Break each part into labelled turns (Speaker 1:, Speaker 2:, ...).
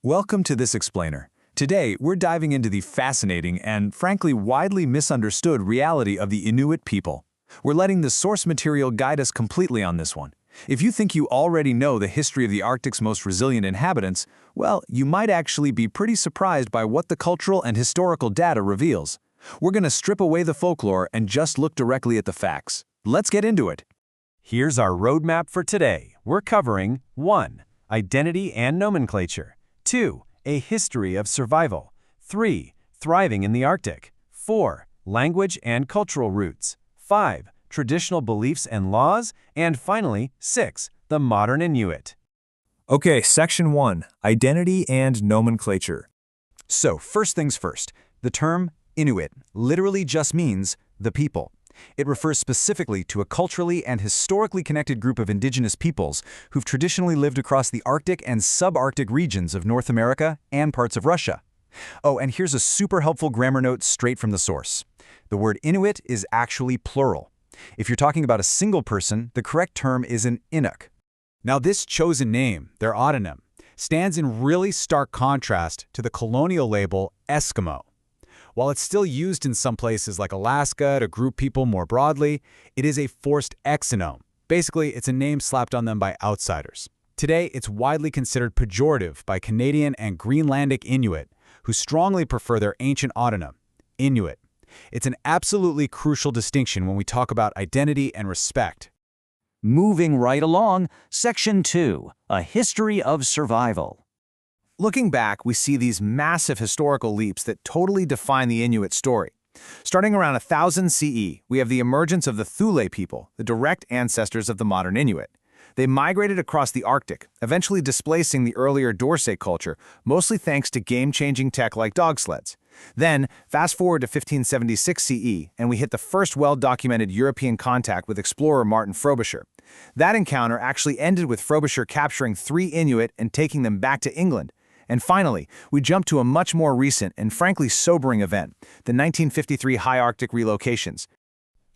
Speaker 1: Welcome to this explainer. Today, we're diving into the fascinating and, frankly, widely misunderstood reality of the Inuit people. We're letting the source material guide us completely on this one. If you think you already know the history of the Arctic's most resilient inhabitants, well, you might actually be pretty surprised by what the cultural and historical data reveals. We're going to strip away the folklore and just look directly at the facts. Let's get into it.
Speaker 2: Here's our roadmap for today. We're covering 1. Identity and nomenclature. 2. A history of survival. 3. Thriving in the Arctic. 4. Language and cultural roots. 5. Traditional beliefs and laws. And finally, 6. The modern Inuit.
Speaker 1: Okay, Section 1. Identity and nomenclature. So, first things first. The term Inuit literally just means the people. It refers specifically to a culturally and historically connected group of indigenous peoples who've traditionally lived across the Arctic and subarctic regions of North America and parts of Russia. Oh, and here's a super helpful grammar note straight from the source. The word Inuit is actually plural. If you're talking about a single person, the correct term is an Inuk.
Speaker 3: Now this chosen name, their autonym, stands in really stark contrast to the colonial label Eskimo. While it's still used in some places like Alaska to group people more broadly, it is a forced exonym. Basically, it's a name slapped on them by outsiders. Today, it's widely considered pejorative by Canadian and Greenlandic Inuit, who strongly prefer their ancient autonym, Inuit. It's an absolutely crucial distinction when we talk about identity and respect.
Speaker 4: Moving right along, Section 2, A History of Survival.
Speaker 1: Looking back, we see these massive historical leaps that totally define the Inuit story. Starting around 1000 CE, we have the emergence of the Thule people, the direct ancestors of the modern Inuit. They migrated across the Arctic, eventually displacing the earlier Dorsey culture, mostly thanks to game-changing tech like dog sleds. Then, fast forward to 1576 CE, and we hit the first well-documented European contact with explorer Martin Frobisher. That encounter actually ended with Frobisher capturing 3 Inuit and taking them back to England. And finally, we jump to a much more recent and frankly sobering event, the 1953 high Arctic relocations.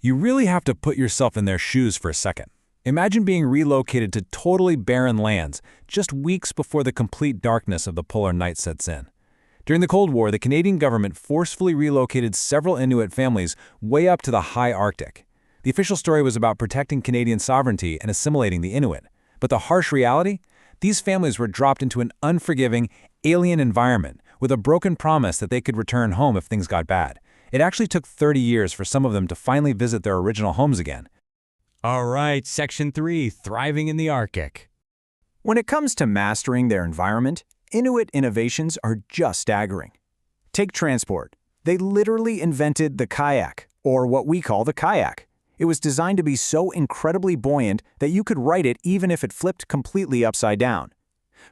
Speaker 2: You really have to put yourself in their shoes for a second. Imagine being relocated to totally barren lands just weeks before the complete darkness of the polar night sets in. During the Cold War, the Canadian government forcefully relocated several Inuit families way up to the high Arctic. The official story was about protecting Canadian sovereignty and assimilating the Inuit. But the harsh reality? These families were dropped into an unforgiving, alien environment with a broken promise that they could return home if things got bad. It actually took 30 years for some of them to finally visit their original homes again.
Speaker 5: All right, Section 3, Thriving in the Arctic.
Speaker 1: When it comes to mastering their environment, Inuit innovations are just staggering. Take transport. They literally invented the kayak, or what we call the kayak. It was designed to be so incredibly buoyant that you could ride it even if it flipped completely upside down.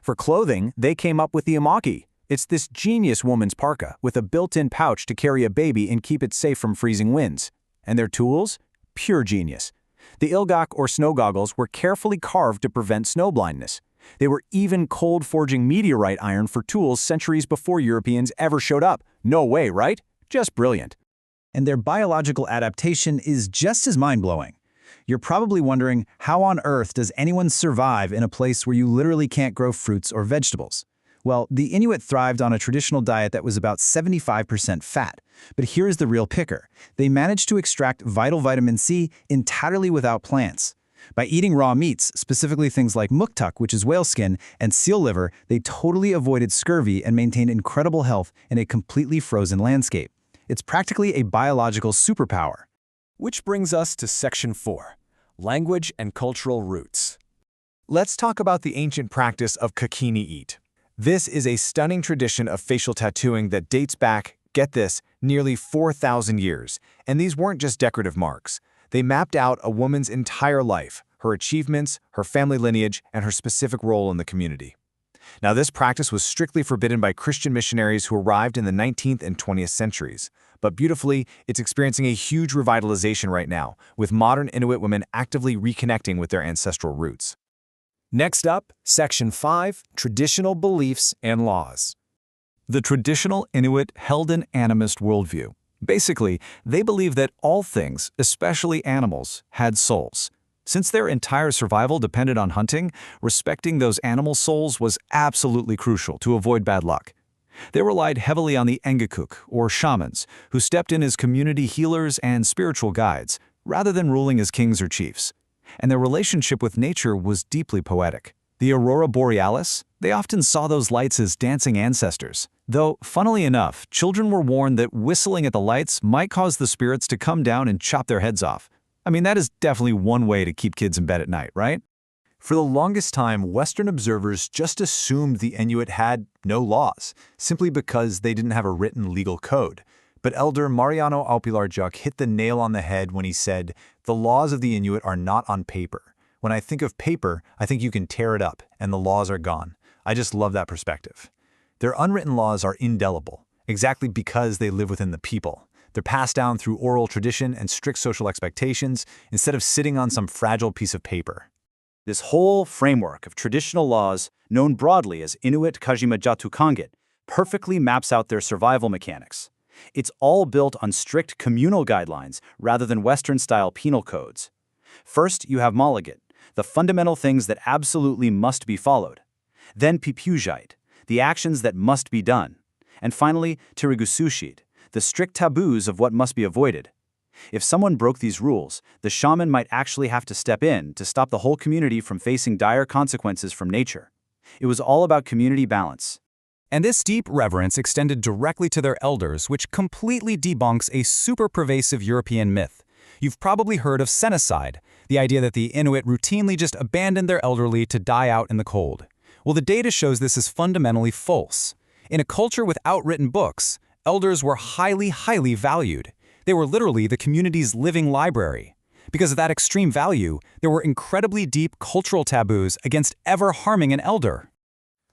Speaker 1: For clothing, they came up with the amaki. It's this genius woman's parka with a built-in pouch to carry a baby and keep it safe from freezing winds. And their tools? Pure genius. The ilgok or snow goggles were carefully carved to prevent snow blindness. They were even cold-forging meteorite iron for tools centuries before Europeans ever showed up. No way, right? Just brilliant.
Speaker 6: And their biological adaptation is just as mind-blowing. You're probably wondering, how on earth does anyone survive in a place where you literally can't grow fruits or vegetables? Well, the Inuit thrived on a traditional diet that was about 75% fat. But here's the real kicker. They managed to extract vital vitamin C entirely without plants. By eating raw meats, specifically things like muktuk, which is whale skin, and seal liver, they totally avoided scurvy and maintained incredible health in a completely frozen landscape. It's practically a biological superpower.
Speaker 2: Which brings us to Section 4, Language and Cultural Roots.
Speaker 1: Let's talk about the ancient practice of kakini eat. This is a stunning tradition of facial tattooing that dates back, get this, nearly 4,000 years. And these weren't just decorative marks. They mapped out a woman's entire life, her achievements, her family lineage, and her specific role in the community. Now, this practice was strictly forbidden by Christian missionaries who arrived in the 19th and 20th centuries. But beautifully, it's experiencing a huge revitalization right now, with modern Inuit women actively reconnecting with their ancestral roots. Next up, Section 5, Traditional Beliefs and Laws. The traditional Inuit held an animist worldview. Basically, they believed that all things, especially animals, had souls. Since their entire survival depended on hunting, respecting those animal souls was absolutely crucial to avoid bad luck. They relied heavily on the Engekuk, or shamans, who stepped in as community healers and spiritual guides, rather than ruling as kings or chiefs. And their relationship with nature was deeply poetic. The aurora borealis, they often saw those lights as dancing ancestors. Though, funnily enough, children were warned that whistling at the lights might cause the spirits to come down and chop their heads off. I mean, that is definitely one way to keep kids in bed at night, right?
Speaker 3: For the longest time, Western observers just assumed the Inuit had no laws, simply because they didn't have a written legal code. But Elder Mariano Aupilarjuk hit the nail on the head when he said, "The laws of the Inuit are not on paper. When I think of paper, I think you can tear it up, and the laws are gone." I just love that perspective. Their unwritten laws are indelible, exactly because they live within the people. They're passed down through oral tradition and strict social expectations, instead of sitting on some fragile piece of paper.
Speaker 4: This whole framework of traditional laws, known broadly as Inuit Kajimajatukanget, perfectly maps out their survival mechanics. It's all built on strict communal guidelines rather than Western-style penal codes. First, you have Malagit, the fundamental things that absolutely must be followed. Then Pipujait, the actions that must be done. And finally, Tirigusushit, the strict taboos of what must be avoided. If someone broke these rules, the shaman might actually have to step in to stop the whole community from facing dire consequences from nature. It was all about community balance.
Speaker 2: And this deep reverence extended directly to their elders, which completely debunks a super pervasive European myth. You've probably heard of Senecide, the idea that the Inuit routinely just abandoned their elderly to die out in the cold. Well, the data shows this is fundamentally false. In a culture without written books, elders were highly valued. They were literally the community's living library. Because of that extreme value, there were incredibly deep cultural taboos against ever harming an elder.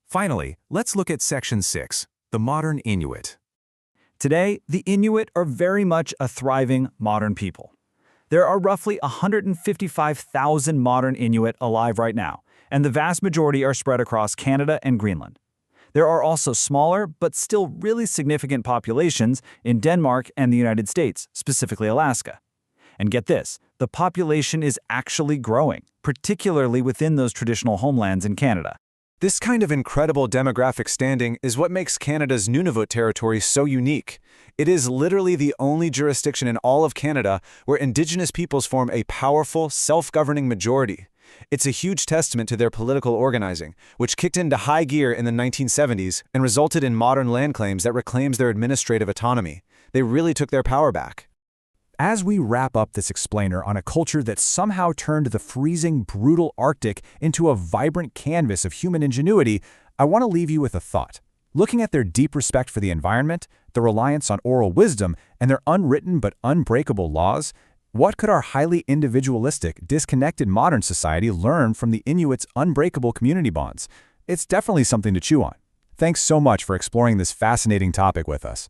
Speaker 1: Finally, let's look at Section 6, the modern Inuit.
Speaker 4: Today, the Inuit are very much a thriving modern people. There are roughly 155,000 modern Inuit alive right now, and the vast majority are spread across Canada and Greenland. There are also smaller, but still really significant populations in Denmark and the United States, specifically Alaska. And get this, the population is actually growing, particularly within those traditional homelands in Canada.
Speaker 1: This kind of incredible demographic standing is what makes Canada's Nunavut territory so unique. It is literally the only jurisdiction in all of Canada where Indigenous peoples form a powerful, self-governing majority. It's a huge testament to their political organizing, which kicked into high gear in the 1970s and resulted in modern land claims that reclaims their administrative autonomy. They really took their power back.
Speaker 3: As we wrap up this explainer on a culture that somehow turned the freezing, brutal Arctic into a vibrant canvas of human ingenuity, I want to leave you with a thought. Looking at their deep respect for the environment, the reliance on oral wisdom, and their unwritten but unbreakable laws, what could our highly individualistic, disconnected modern society learn from the Inuits' unbreakable community bonds? It's definitely something to chew on. Thanks so much for exploring this fascinating topic with us.